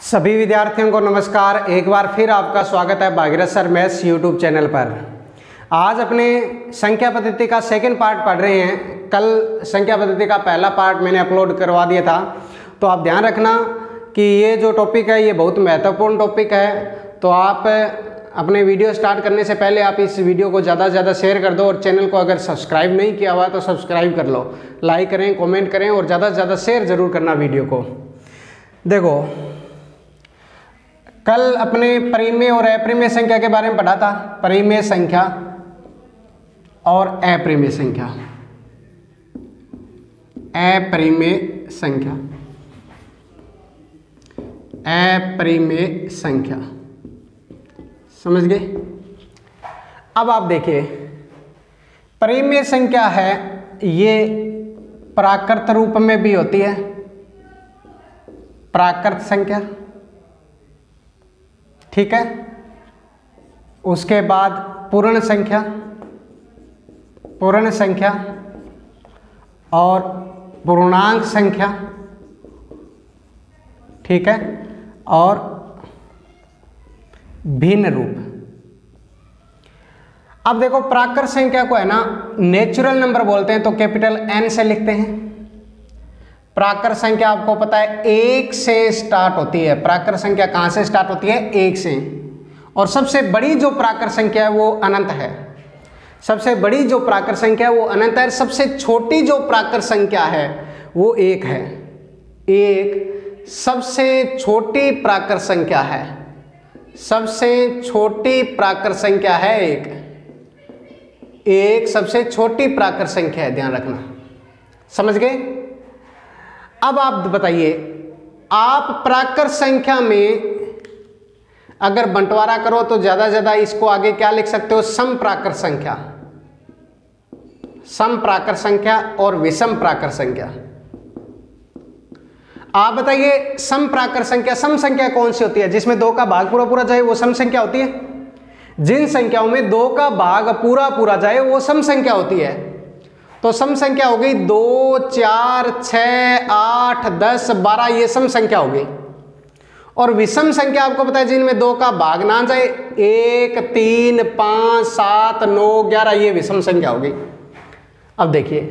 सभी विद्यार्थियों को नमस्कार। एक बार फिर आपका स्वागत है Bhagirath sir maths YouTube channel पर। आज अपने संख्या पद्धति का सेकंड पार्ट पढ़ रहे हैं। कल संख्या पद्धति का पहला पार्ट मैंने अपलोड करवा दिया था, तो आप ध्यान रखना कि ये जो टॉपिक है ये बहुत महत्वपूर्ण टॉपिक है। तो आप अपने वीडियो स्टार्ट करने से पहले आप इस वीडियो को ज़्यादा से ज़्यादा शेयर कर दो और चैनल को अगर सब्सक्राइब नहीं किया हुआ तो सब्सक्राइब कर लो, लाइक करें, कमेंट करें और ज़्यादा से ज़्यादा शेयर ज़रूर करना वीडियो को। देखो, कल अपने परिमेय और अपरिमेय संख्या के बारे में पढ़ा था। परिमेय संख्या और अपरिमेय संख्या। अपरिमेय संख्या, अपरिमेय संख्या, समझ गए। अब आप देखिए, परिमेय संख्या है ये प्राकृत रूप में भी होती है, प्राकृत संख्या, ठीक है। उसके बाद पूर्ण संख्या, पूर्ण संख्या और पूर्णांक संख्या, ठीक है, और भिन्न रूप। अब देखो, प्राकृत संख्या को है ना नेचुरल नंबर बोलते हैं, तो कैपिटल N से लिखते हैं। प्राकृत संख्या आपको पता है 1 से स्टार्ट होती है। प्राकृत संख्या कहां से स्टार्ट होती है? 1 से। और सबसे बड़ी जो प्राकृत संख्या है वो अनंत है। सबसे बड़ी जो प्राकृत संख्या है वो अनंत है। सबसे छोटी जो प्राकृत संख्या है वो 1 है। 1 सबसे छोटी प्राकृत संख्या है। सबसे छोटी प्राकृत संख्या है 1। 1 सबसे छोटी प्राकृत संख्या है, ध्यान रखना, समझ गए। अब आप बताइए, आप प्राकृत संख्या में अगर बंटवारा करो तो ज्यादा से ज्यादा इसको आगे क्या लिख सकते हो? सम प्राकृत संख्या, सम प्राकृत संख्या और विषम प्राकृत संख्या। आप बताइए, सम प्राकृत संख्या, सम संख्या कौन सी होती है? जिसमें 2 का भाग पूरा पूरा जाए वो सम संख्या होती है। जिन संख्याओं में 2 का भाग पूरा पूरा जाए वो सम संख्या होती है। तो सम संख्या हो गई 2, 4, 6, 8, 10, 12, ये सम संख्या हो गई। और विषम संख्या आपको पता है जिनमें 2 का भाग ना जाए, 1, 3, 5, 7, 9, 11, ये विषम संख्या हो गई। अब देखिए,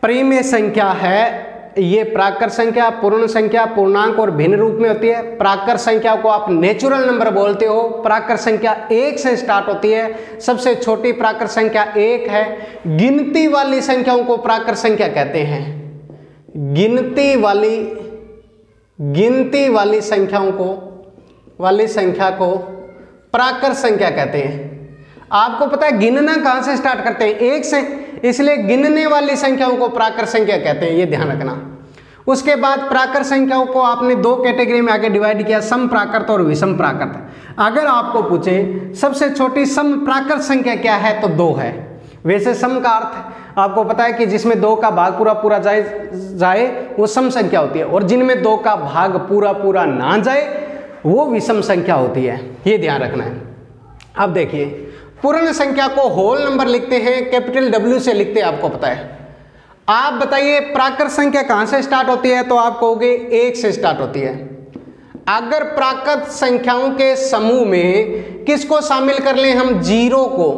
परिमेय संख्या है ये प्राकृत संख्या, पूर्ण संख्या, पूर्णांक और भिन्न रूप में होती है। प्राकृत संख्या को आप नेचुरल नंबर बोलते हो। प्राकृत संख्या 1 से स्टार्ट होती है। सबसे छोटी प्राकृत संख्या 1 है। गिनती वाली संख्याओं को प्राकृत संख्या कहते हैं। गिनती वाली संख्या को प्राकृत संख्या कहते हैं। आपको पता है गिनना कहां से स्टार्ट करते हैं? 1 से, इसलिए गिनने वाली संख्याओं को प्राकृत संख्या कहते हैं, ये ध्यान रखना। उसके बाद प्राकृत संख्याओं को आपने 2 कैटेगरी में आगे डिवाइड किया, सम प्राकृत और विषम प्राकृत। अगर आपको पूछे सबसे छोटी सम प्राकृत संख्या क्या है, तो 2 है। वैसे सम का अर्थ आपको पता है कि जिसमें 2 का भाग पूरा पूरा जाए वो सम संख्या होती है, और जिनमें 2 का भाग पूरा पूरा ना जाए वो विषम संख्या होती है, ये ध्यान रखना है। अब देखिए, पूर्ण संख्या को होल नंबर लिखते हैं, कैपिटल W से लिखते हैं, आपको पता है। आप बताइए, प्राकृत संख्या कहां से स्टार्ट होती है? तो आप कहोगे 1 से स्टार्ट होती है। अगर प्राकृत संख्याओं के समूह में किसको शामिल कर लें हम? 0 को।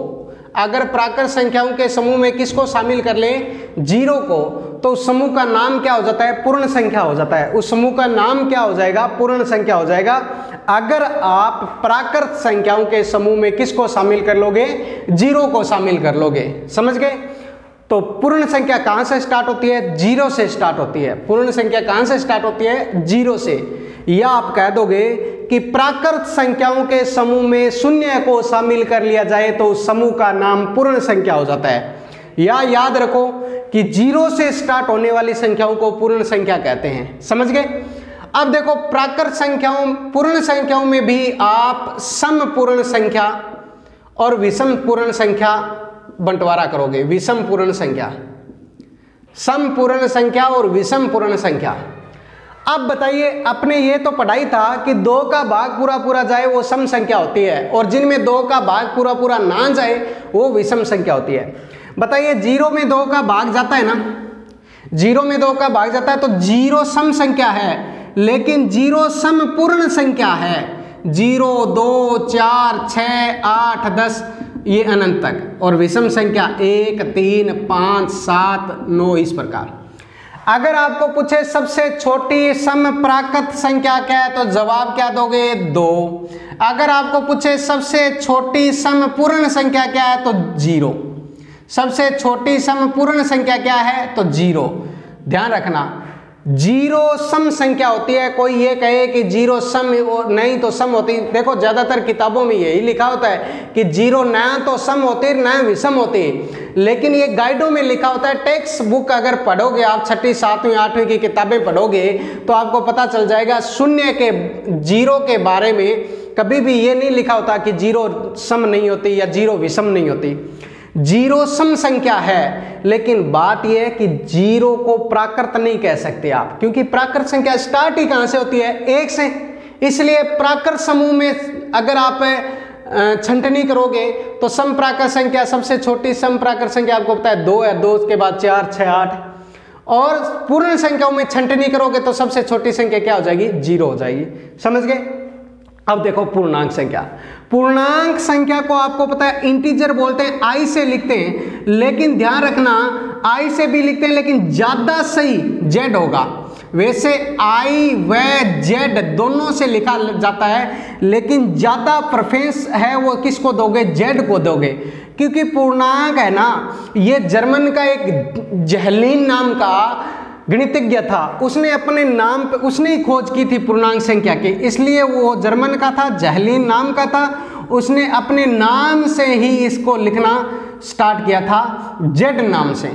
अगर प्राकृत संख्याओं के समूह में किसको शामिल कर लें? 0 को, तो उस समूह का नाम क्या हो जाता है? पूर्ण संख्या हो जाता है। उस समूह का नाम क्या हो जाएगा? पूर्ण संख्या हो जाएगा। अगर आप प्राकृत संख्याओं के समूह में किसको शामिल कर लोगे? 0 को शामिल कर लोगे, समझ गए। तो पूर्ण संख्या कहां से स्टार्ट होती है? 0 से स्टार्ट होती है। पूर्ण संख्या कहां से स्टार्ट होती है? 0 से। या आप कह दोगे कि प्राकृत संख्याओं के समूह में 0 को शामिल कर लिया जाए तो उस समूह का नाम पूर्ण संख्या हो जाता है। या याद रखो कि 0 से स्टार्ट होने वाली संख्याओं को पूर्ण संख्या कहते हैं, समझ गए। अब देखो, प्राकृत संख्याओं, पूर्ण संख्याओं में भी आप सम पूर्ण संख्या और विषम पूर्ण संख्या बंटवारा करोगे। विषम पूर्ण संख्या, सम पूर्ण संख्या और विषम पूर्ण संख्या। अब बताइए, अपने ये तो पढ़ाई था कि 2 का भाग पूरा पूरा जाए वो सम संख्या होती है, और जिनमें 2 का भाग पूरा पूरा ना जाए वो विषम संख्या होती है। बताइए, 0 में 2 का भाग जाता है ना, 0 में 2 का भाग जाता है तो 0 सम संख्या है, लेकिन 0 सम पूर्ण संख्या है। 0, 2, 4, 6, 8, 10 ये अनंत तक, और विषम संख्या 1, 3, 5, 7, 9 इस प्रकार। अगर आपको पूछे सबसे छोटी सम प्राकृत संख्या क्या है तो जवाब क्या दोगे? 2। अगर आपको पूछे सबसे छोटी सम पूर्ण संख्या क्या है तो 0। सबसे छोटी सम पूर्ण संख्या क्या है तो 0। ध्यान रखना 0 सम संख्या होती है। कोई ये कहे कि 0 सम नहीं तो सम होती, देखो ज्यादातर किताबों में यही लिखा होता है कि 0 न तो सम होती है न विषम होती, लेकिन ये गाइडों में लिखा होता है। टेक्स्ट बुक अगर पढ़ोगे आप, 6वीं 7वीं 8वीं की किताबें पढ़ोगे तो आपको पता चल जाएगा शून्य के 0 के बारे में कभी भी ये नहीं लिखा होता कि 0 सम नहीं होती या 0 विषम नहीं होती। 0 सम संख्या है, लेकिन बात यह है कि 0 को प्राकृत नहीं कह सकते आप, क्योंकि प्राकृत संख्या स्टार्ट ही कहां से होती है? 1 से। इसलिए प्राकृत समूह में अगर आप छंटनी करोगे तो सम प्राकृत संख्या, सबसे छोटी सम प्राकृत संख्या आपको पता है 2 है, 2 के बाद 4, 6, 8, और पूर्ण संख्याओं में छंटनी करोगे तो सबसे छोटी संख्या क्या हो जाएगी? 0 हो जाएगी। समझ गए? अब देखो पूर्णांक संख्या। पूर्णांक संख्या को आपको पता है इंटीजर बोलते हैं, आई से लिखते हैं, लेकिन ध्यान रखना आई से भी लिखते हैं लेकिन ज्यादा सही जेड होगा। वैसे आई व जेड दोनों से लिखा जाता है, लेकिन ज्यादा प्रेफरेंस है वो किसको दोगे? जेड को दोगे, क्योंकि पूर्णांक है ना, ये जर्मन का एक जहलीन नाम का गणितज्ञ था, उसने अपने नाम पे उसने ही खोज की थी पूर्णांक संख्या की, इसलिए वो जर्मन का था, जहलीन नाम का था, उसने अपने नाम से ही इसको लिखना स्टार्ट किया था, जेड नाम से।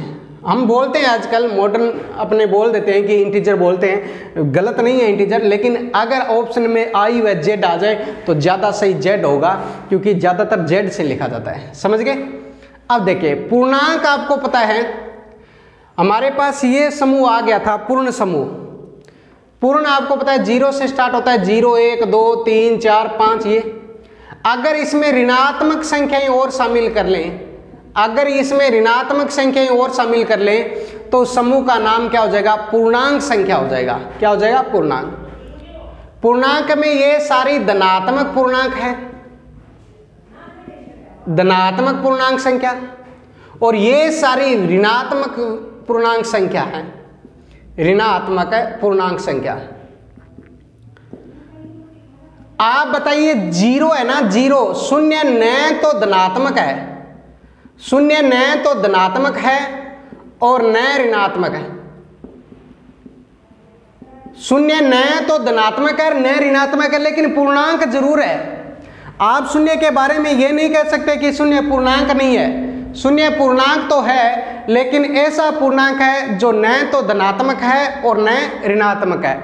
हम बोलते हैं आजकल मॉडर्न अपने बोल देते हैं कि इंटीजर बोलते हैं, गलत नहीं है इंटीजर, लेकिन अगर ऑप्शन में आई व जेड आ जाए तो ज़्यादा सही जेड होगा, क्योंकि ज़्यादातर जेड से लिखा जाता है। समझ गए? अब देखिए पूर्णांक आपको पता है हमारे पास ये समूह आ गया था, पूर्ण समूह। पूर्ण आपको पता है 0 से स्टार्ट होता है, 0, 1, 2, 3, 4, 5 ये। अगर इसमें ऋणात्मक संख्याएं और शामिल कर लें, अगर इसमें ऋणात्मक संख्याएं और शामिल कर लें तो समूह का नाम क्या हो जाएगा? पूर्णांक संख्या हो जाएगा। क्या हो जाएगा? पूर्णांक। पूर्णांक में ये सारी धनात्मक पूर्णांक है, धनात्मक पूर्णांक संख्या, और ये सारी ऋणात्मक पूर्णांक संख्या है, ऋणात्मक पूर्णांक संख्या। आप बताइए 0 है ना, 0 शून्य न तो धनात्मक है, शून्य न तो धनात्मक है और न ऋणात्मक है। शून्य न तो धनात्मक है, न ऋणात्मक है, लेकिन पूर्णांक जरूर है। आप शून्य के बारे में ये नहीं कह सकते कि शून्य पूर्णांक नहीं है। शून्य पूर्णांक तो है, लेकिन ऐसा पूर्णांक है जो न तो धनात्मक है और न ऋणात्मक है।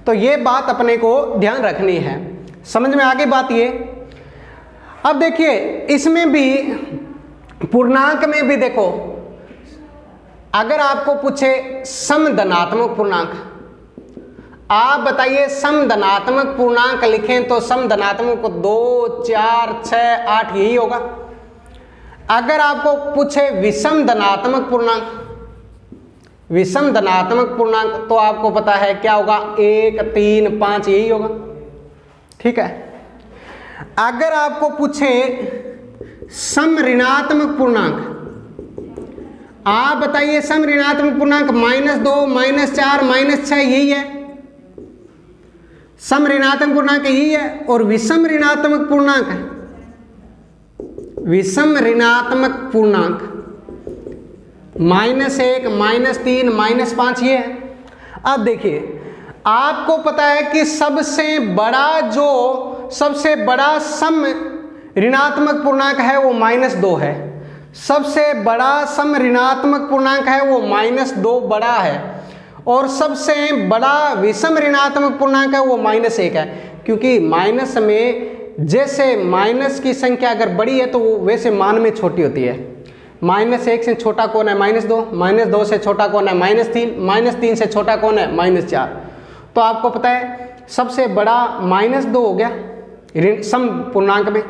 तो ये बात अपने को ध्यान रखनी है। समझ में आगे बात ये। अब देखिए इसमें भी पूर्णांक में भी देखो, अगर आपको पूछे सम धनात्मक पूर्णांक, आप बताइए सम धनात्मक पूर्णांक लिखें तो सम धनात्मक को 2, 4, 6, 8 यही होगा। अगर आपको पूछे विषम धनात्मक पूर्णांक, विषम धनात्मक पूर्णांक तो आपको पता है क्या होगा? 1, 3, 5 यही होगा। ठीक है। अगर आपको पूछे सम ऋणात्मक पूर्णांक, आप बताइए सम ऋणात्मक पूर्णांक -2, -4, -6 यही है। सम ऋणात्मक पूर्णांक यही है। और विषम ऋणात्मक पूर्णांक है, विषम ऋणात्मक पूर्णांक -1, -3, -5 ये है। अब देखिए आपको पता है कि सबसे बड़ा सम ऋणात्मक पूर्णांक है वो -2 है। सबसे बड़ा सम ऋणात्मक पूर्णांक है वो -2 बड़ा है, और सबसे बड़ा विषम ऋणात्मक पूर्णांक है वो -1 है। क्योंकि माइनस में जैसे माइनस की संख्या अगर बड़ी है तो वो वैसे मान में छोटी होती है। -1 से छोटा कौन है? -2। -2 से छोटा कौन है? -3। -3 से छोटा कौन है? -4। तो आपको पता है सबसे बड़ा -2 हो गया सम पूर्णांक में,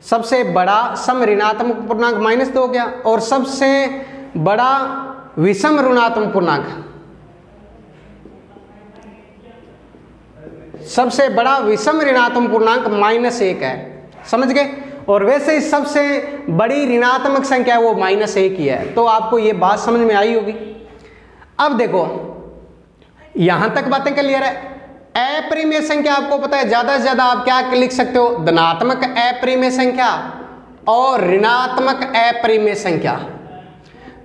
सबसे बड़ा सम ऋणात्मक पूर्णांक -2 हो गया, और सबसे बड़ा विषम ऋणात्मक पूर्णांक सबसे बड़ा विषम ऋणात्मक पूर्णांक -1 है, समझ गए। और वैसे ही सबसे बड़ी ऋणात्मक संख्या वो -1 ही है। तो आपको ये बात समझ में आई होगी। अब देखो यहां तक बातें क्लियर है। अपरिमेय संख्या आपको पता है ज्यादा से ज्यादा आप क्या लिख सकते हो, धनात्मक अपरिमेय संख्या और ऋणात्मक अपरिमेय संख्या।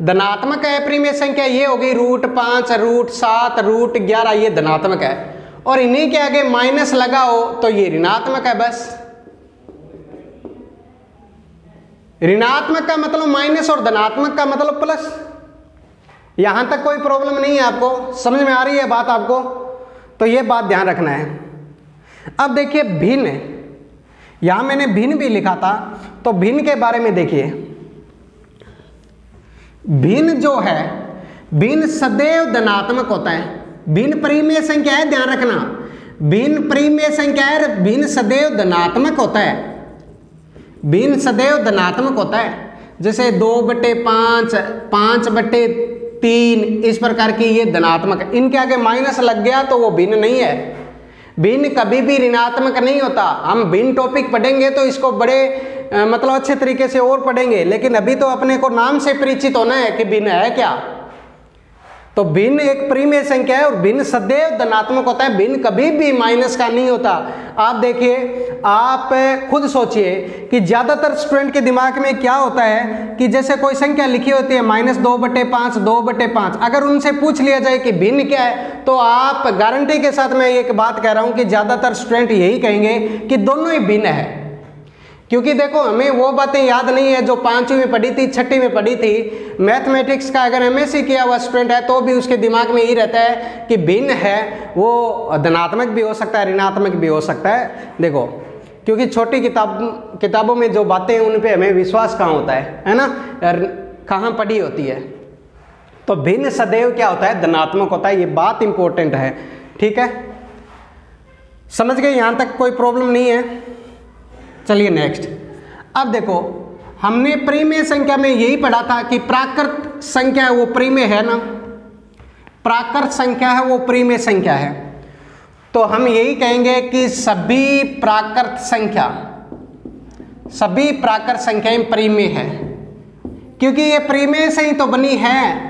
धनात्मक अपरिमेय संख्या ये हो गई √5, √7, √11, ये धनात्मक है, और इन्हीं के आगे माइनस लगाओ तो ये ऋणात्मक है। बस ऋणात्मक का मतलब माइनस और धनात्मक का मतलब प्लस। यहां तक कोई प्रॉब्लम नहीं है, आपको समझ में आ रही है बात आपको? तो ये बात ध्यान रखना है। अब देखिए भिन्न, यहां मैंने भिन्न भी लिखा था, तो भिन्न के बारे में देखिए। भिन्न जो है, भिन्न सदैव धनात्मक होता है। भिन्न परिमेय संख्या है, ध्यान रखना, भिन्न परिमेय संख्या है, भिन्न सदैव धनात्मक होता है। भिन्न सदैव धनात्मक होता है, जैसे 2/5, 5/3, इस प्रकार की ये धनात्मक है। इनके आगे माइनस लग गया तो वो भिन्न नहीं है। भिन्न कभी भी ऋणात्मक नहीं होता। हम भिन्न टॉपिक पढ़ेंगे तो इसको बड़े मतलब अच्छे तरीके से और पढ़ेंगे, लेकिन अभी तो अपने को नाम से परिचित होना है कि भिन्न है क्या। तो भिन्न एक परिमेय संख्या है और भिन्न सदैव धनात्मक होता है, भिन्न कभी भी माइनस का नहीं होता। आप देखिए, आप खुद सोचिए कि ज्यादातर स्टूडेंट के दिमाग में क्या होता है कि जैसे कोई संख्या लिखी होती है -2/5, 2/5, अगर उनसे पूछ लिया जाए कि भिन्न क्या है, तो आप गारंटी के साथ मैं एक बात कह रहा हूं कि ज्यादातर स्टूडेंट यही कहेंगे कि दोनों ही भिन्न है। क्योंकि देखो हमें वो बातें याद नहीं है जो 5वीं में पढ़ी थी, 6वीं में पढ़ी थी। मैथमेटिक्स का अगर MSc किया हुआ स्टूडेंट है तो भी उसके दिमाग में यही रहता है कि भिन्न है, वो धनात्मक भी हो सकता है, ऋणात्मक भी हो सकता है। देखो, क्योंकि छोटी किताबों में जो बातें हैं उन पे हमें विश्वास कहाँ होता है ना, कहाँ पढ़ी होती है। तो भिन्न सदैव क्या होता है, धनात्मक होता है। ये बात इंपॉर्टेंट है, ठीक है, समझ गए? यहां तक कोई प्रॉब्लम नहीं है। चलिए नेक्स्ट। अब देखो, हमने परिमेय संख्या में यही पढ़ा था कि प्राकृत संख्या है वो परिमेय है ना, प्राकृत संख्या है वो परिमेय संख्या है। तो हम यही कहेंगे कि सभी प्राकृत संख्याएं परिमेय है, क्योंकि ये परिमेय से ही तो बनी है।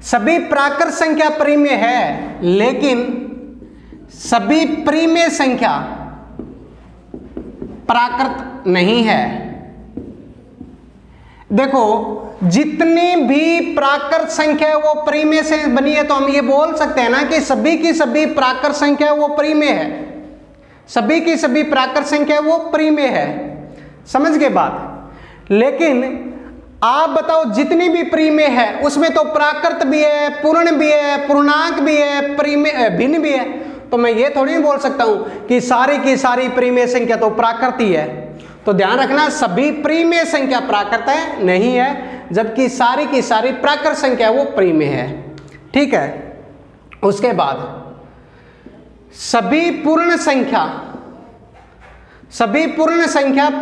सभी प्राकृत संख्या परिमेय है, लेकिन सभी परिमेय संख्या प्राकृत नहीं है। देखो, जितनी भी प्राकृत संख्या है वो परिमेय से बनी है, तो हम ये बोल सकते हैं ना कि सभी की सभी प्राकृत संख्या वो परिमेय है। सभी की सभी प्राकृत संख्या वो परिमेय है, समझ गए बात? लेकिन आप बताओ, जितनी भी परिमेय है उसमें तो प्राकृत भी है, पूर्ण भी है, पूर्णांक भी है, परिमेय भिन्न भी है। तो मैं ये थोड़ी बोल सकता हूं कि सारी की सारी परिमेय संख्या तो प्राकृत ही है। तो ध्यान रखना, सभी परिमेय संख्या प्राकृत है नहीं है, जबकि सारी की सारी प्राकृत संख्या वो परिमेय है, ठीक है। उसके बाद सभी पूर्ण संख्या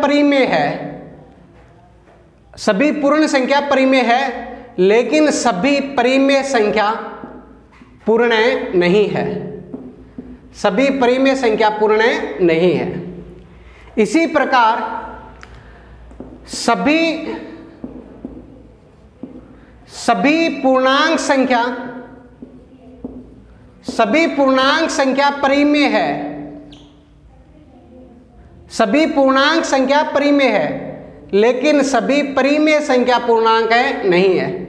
परिमेय है। सभी पूर्ण संख्या परिमेय है, लेकिन सभी परिमेय संख्या पूर्ण नहीं है। सभी परिमेय संख्या पूर्ण नहीं है। इसी प्रकार सभी पूर्णांक संख्या परिमेय है। सभी पूर्णांक संख्या परिमेय है, लेकिन सभी परिमेय संख्या पूर्णांक नहीं है।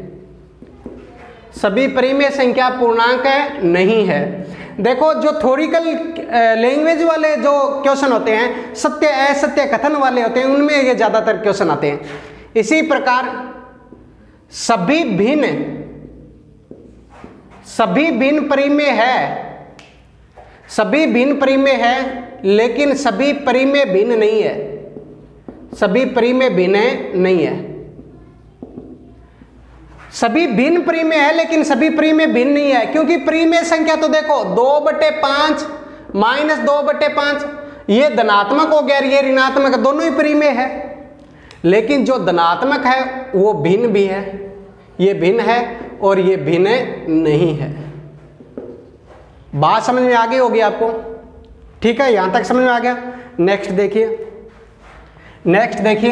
सभी परिमेय संख्या पूर्णांक नहीं है। देखो, जो थ्योरिकल लैंग्वेज वाले जो क्वेश्चन होते हैं, सत्य असत्य कथन वाले होते हैं, उनमें ये ज्यादातर क्वेश्चन आते हैं। इसी प्रकार सभी भिन्न परिमेय है। सभी भिन्न परिमेय है, लेकिन सभी परिमेय भिन्न नहीं है। सभी परिमेय भिन्न नहीं है। सभी भिन्न परिमेय है, लेकिन सभी परिमेय भिन्न नहीं है, क्योंकि परिमेय संख्या तो देखो 2/5 -2/5 ये धनात्मक हो गया, ये ऋणात्मक, दोनों ही परिमेय है। लेकिन जो धनात्मक है वो भिन्न भी है, ये भिन्न है और ये भिन्न नहीं है। बात समझ में आ गई होगी आपको? ठीक है, यहां तक समझ में आ गया। नेक्स्ट देखिए, नेक्स्ट देखिए,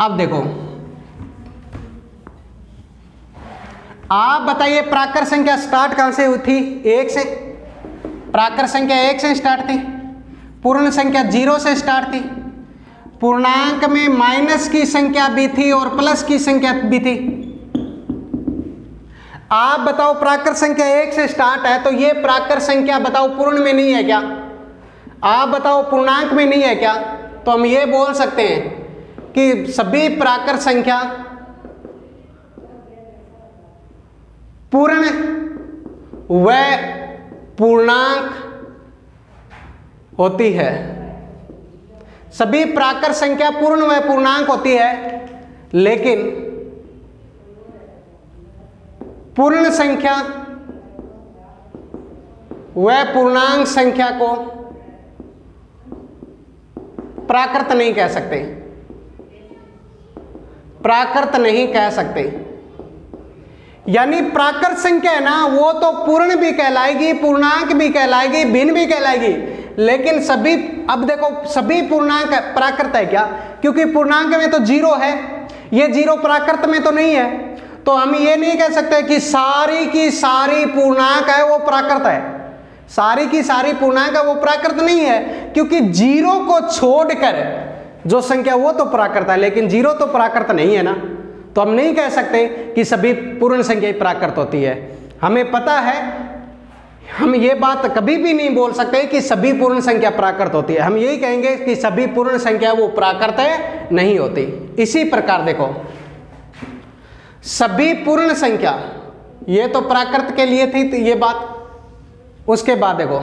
अब देखो आप बताइए प्राकृत संख्या स्टार्ट कहां से हुई थी? 1 से। प्राकृत संख्या 1 से स्टार्ट थी, पूर्ण संख्या 0 से स्टार्ट थी, पूर्णांक में माइनस की संख्या भी थी और प्लस की संख्या भी थी। आप बताओ प्राकृत संख्या 1 से स्टार्ट है तो ये प्राकृत संख्या बताओ पूर्ण में नहीं है क्या? आप बताओ पूर्णांक में नहीं है क्या? तो हम ये बोल सकते हैं कि सभी प्राकृत संख्या पूर्ण व पूर्णांक होती है। सभी प्राकृत संख्या पूर्ण व पूर्णांक होती है, लेकिन पूर्ण संख्या व पूर्णांक संख्या को प्राकृत नहीं कह सकते, प्राकृत नहीं कह सकते। यानी प्राकृत संख्या है ना, वो तो पूर्ण भी कहलाएगी, पूर्णांक भी कहलाएगी, भिन्न भी कहलाएगी, लेकिन सभी, अब देखो सभी पूर्णांक प्राकृत है क्या? क्योंकि पूर्णांक में तो 0 है, ये 0 प्राकृत में तो नहीं है। तो हम ये नहीं कह सकते कि सारी की सारी पूर्णांक है वो प्राकृत है, सारी की सारी पूर्णांक है वो प्राकृत नहीं है, क्योंकि 0 को छोड़कर जो संख्या वो तो प्राकृत है, लेकिन 0 तो प्राकृत नहीं है ना। तो हम नहीं कह सकते कि सभी पूर्ण संख्या प्राकृत होती है। हमें पता है, हम ये बात कभी भी नहीं बोल सकते कि सभी पूर्ण संख्या प्राकृत होती है। हम यही कहेंगे कि सभी पूर्ण संख्या वो प्राकृत है नहीं होती। इसी प्रकार देखो सभी पूर्ण संख्या, ये तो प्राकृत के लिए थी तो ये बात। उसके बाद देखो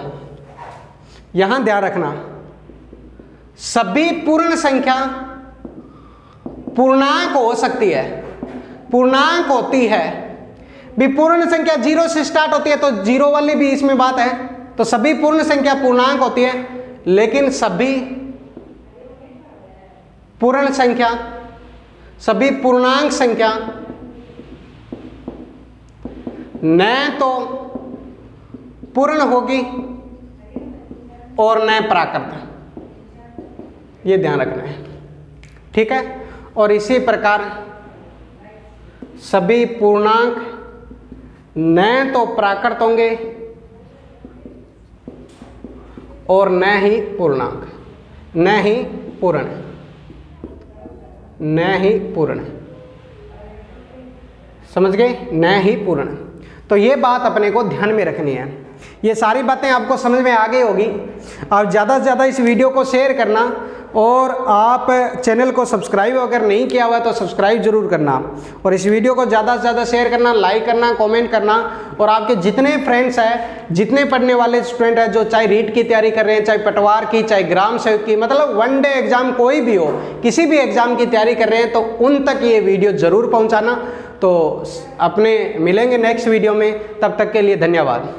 यहां ध्यान रखना, सभी पूर्ण संख्या पूर्णांक हो सकती है, पूर्णांक होती है भी। पूर्ण संख्या 0 से स्टार्ट होती है तो 0 वाली भी इसमें बात है। तो सभी पूर्ण संख्या पूर्णांक होती है, लेकिन सभी पूर्ण संख्या, सभी पूर्णांक संख्या न तो पूर्ण होगी और न प्राकृत, ये ध्यान रखना है, ठीक है। और इसी प्रकार सभी पूर्णांक न तो प्राकृत होंगे और न ही पूर्णांक, न ही पूर्ण, न ही पूर्ण, समझ गए? न ही पूर्ण। तो ये बात अपने को ध्यान में रखनी है। ये सारी बातें आपको समझ में आ गई होगी। आप ज़्यादा से ज़्यादा इस वीडियो को शेयर करना, और आप चैनल को सब्सक्राइब अगर नहीं किया हुआ है तो सब्सक्राइब जरूर करना, और इस वीडियो को ज़्यादा से ज़्यादा शेयर करना, लाइक करना, कमेंट करना। और आपके जितने फ्रेंड्स हैं, जितने पढ़ने वाले स्टूडेंट हैं, जो चाहे रीट की तैयारी कर रहे हैं, चाहे पटवार की, चाहे ग्राम सेवक की, मतलब 1 डे एग्जाम कोई भी हो, किसी भी एग्जाम की तैयारी कर रहे हैं, तो उन तक ये वीडियो ज़रूर पहुँचाना। तो अपने मिलेंगे नेक्स्ट वीडियो में, तब तक के लिए धन्यवाद।